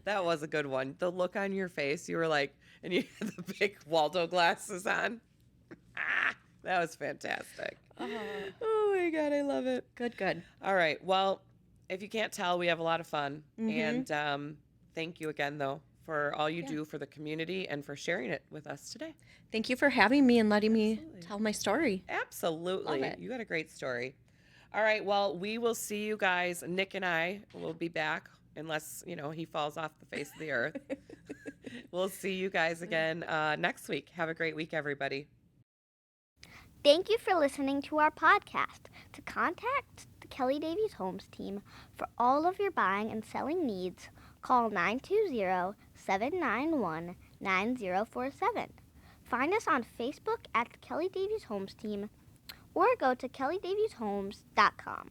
That was a good one. The look on your face, you were like, and you had the big Waldo glasses on. That was fantastic. Oh my God, I love it. Good. All right. Well, if you can't tell, we have a lot of fun. And thank you again, though, for all you do for the community and for sharing it with us today. Thank you for having me and letting me tell my story. Absolutely. Love it. You got a great story. All right. Well, we will see you guys. Nick and I will be back unless, he falls off the face of the earth. We'll see you guys again next week. Have a great week, everybody. Thank you for listening to our podcast. To contact the Kelly Davies Homes team for all of your buying and selling needs, call 920-791-9047. Find us on Facebook at the Kelly Davies Homes team or go to kellydavieshomes.com.